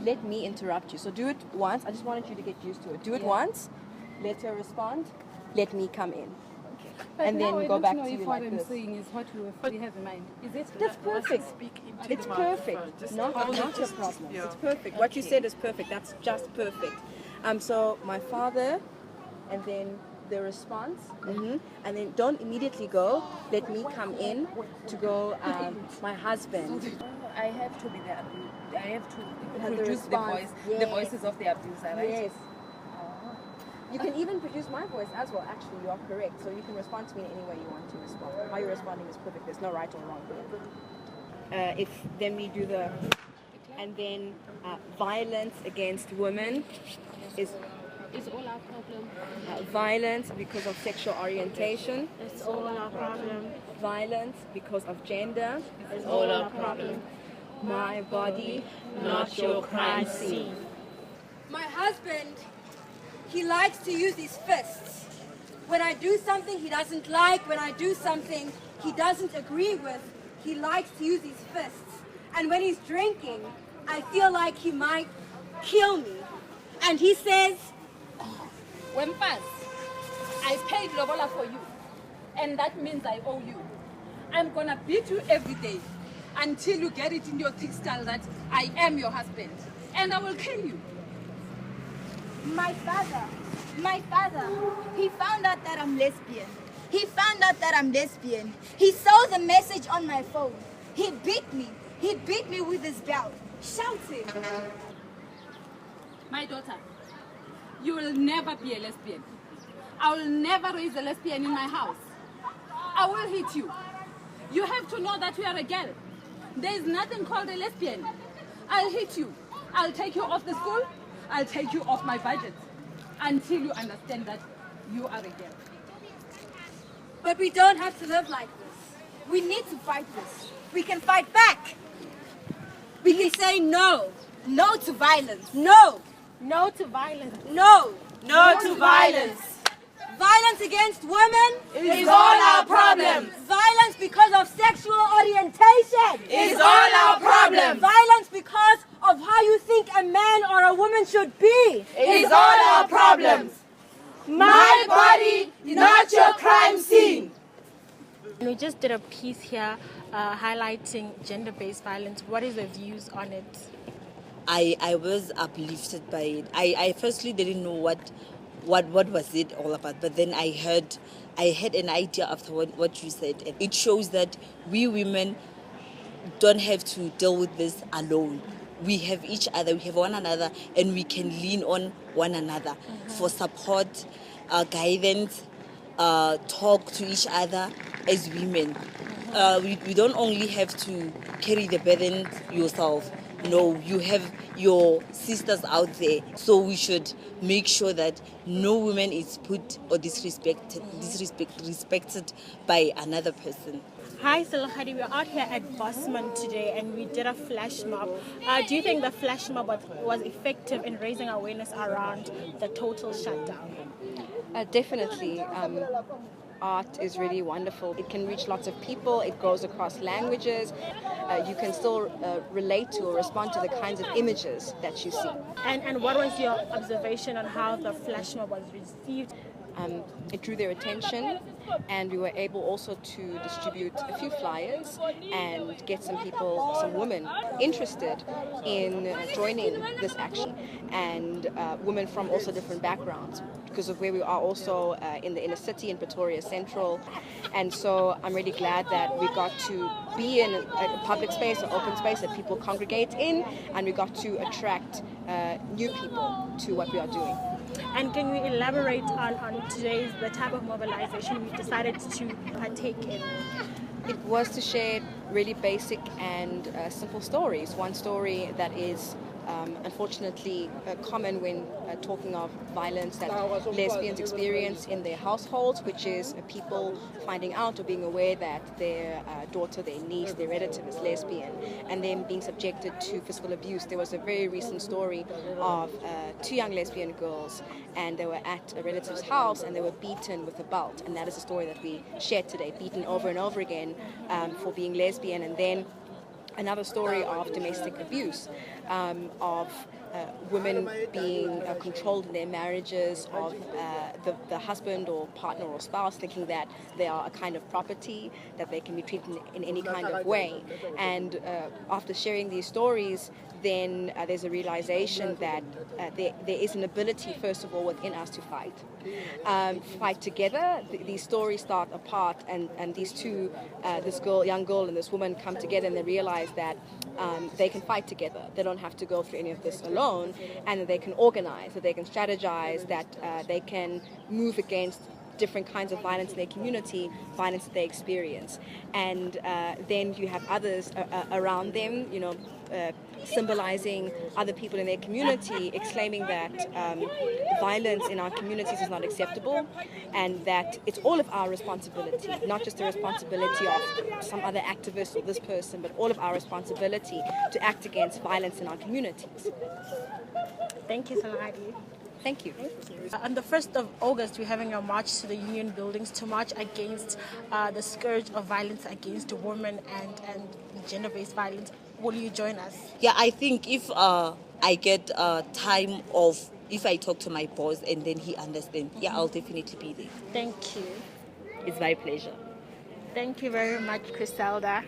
let me interrupt you. So do it once. I just wanted you to get used to it. Do it once. Let her respond. Let me come in. But and then go back to you what like I'm this. saying is what we have in mind. Is it? That's perfect. It's perfect. Not a problem. It's perfect. What you said is perfect. That's just perfect. So my father, and then the response, and then don't immediately go. Let me come in to go. My husband. I have to be the abuser. I have to Have the produce the response. voice, the voices of the abuser, right? Yes. You can even produce my voice as well. Actually, you are correct. So you can respond to me in any way you want to respond. How you're responding is perfect. There's no right or wrong here. If then we do the, and then violence against women is all our problem. violence because of sexual orientation. It's all our problem. Violence because of gender. It's all our problem. My body, Not your crime scene. My husband, he likes to use his fists. When I do something he doesn't like, when I do something he doesn't agree with, he likes to use his fists. And when he's drinking, I feel like he might kill me. And he says, Wempas, I paid Lobola for you, and that means I owe you. I'm gonna beat you every day until you get it in your thick skull that I am your husband, and I will kill you. My father, he found out that I'm lesbian. He found out that I'm lesbian. He saw the message on my phone. He beat me. He beat me with his belt, shouting. My daughter, you will never be a lesbian. I will never raise a lesbian in my house. I will hit you. You have to know that you are a girl. There is nothing called a lesbian. I'll hit you. I'll take you off the school. I'll take you off my budget until you understand that you are a girl. but we don't have to live like this. We need to fight this. We can fight back. We can say no. No to violence. No. No to violence. No. no to violence. Violence against women Is all our problem. Violence because of sexual orientation Is all our problem. Violence because of how you think a man or a woman should be. Is all our problems. My body, not your crime scene. And we just did a piece here highlighting gender-based violence. What is your views on it? I was uplifted by it. I firstly didn't know what was it all about, but then I had an idea after what you said. And it shows that we women don't have to deal with this alone. We have each other, we have one another, and we can lean on one another for support, guidance, talk to each other as women. We don't only have to carry the burden yourself. No, you have your sisters out there, so we should make sure that no woman is put or disrespected by another person. Hi, Salahadi. We're out here at Bosman today and we did a flash mob. Do you think the flash mob was effective in raising awareness around the total shutdown? Definitely. Art is really wonderful. It can reach lots of people. It goes across languages. You can still relate to or respond to the kinds of images that you see. And what was your observation on how the flash mob was received? It drew their attention, and we were able also to distribute a few flyers and get some women interested in joining this action, and women from also different backgrounds, because of where we are also in the inner city in Pretoria Central. And so I'm really glad that we got to be in a public space, an open space that people congregate in, and we got to attract new people to what we are doing. And can you elaborate on today's, the type of mobilization we decided to partake in? It was to share really basic and simple stories. One story that is unfortunately common when talking of violence that lesbians experience in their households, which is people finding out or being aware that their daughter, their niece, their relative is lesbian, and then being subjected to physical abuse. There was a very recent story of two young lesbian girls, and they were at a relative's house and they were beaten with a belt, and that is a story that we shared today, beaten over and over again for being lesbian, and then another story of domestic abuse, of women being controlled in their marriages, of the husband or partner or spouse thinking that they are a kind of property, that they can be treated in any kind of way. And after sharing these stories, then there's a realization that there is an ability, first of all, within us to fight together. These stories start apart, and these two, this young girl and this woman, come together and they realize that they can fight together. They don't have to go through any of this alone, and that they can organize, that they can strategize, that they can move against different kinds of violence in their community, violence that they experience. And then you have others around them, symbolizing other people in their community, exclaiming that violence in our communities is not acceptable, and that it's all of our responsibility, not just the responsibility of some other activist or this person, but all of our responsibility to act against violence in our communities. Thank you, Saladi. Thank you. On the 1st of August, we're having a march to the union buildings to march against the scourge of violence against women and gender-based violence. Will you join us? Yeah, I think if I get time off, if I talk to my boss and then he understands, yeah, I'll definitely be there. Thank you. It's my pleasure. Thank you very much, Griselda.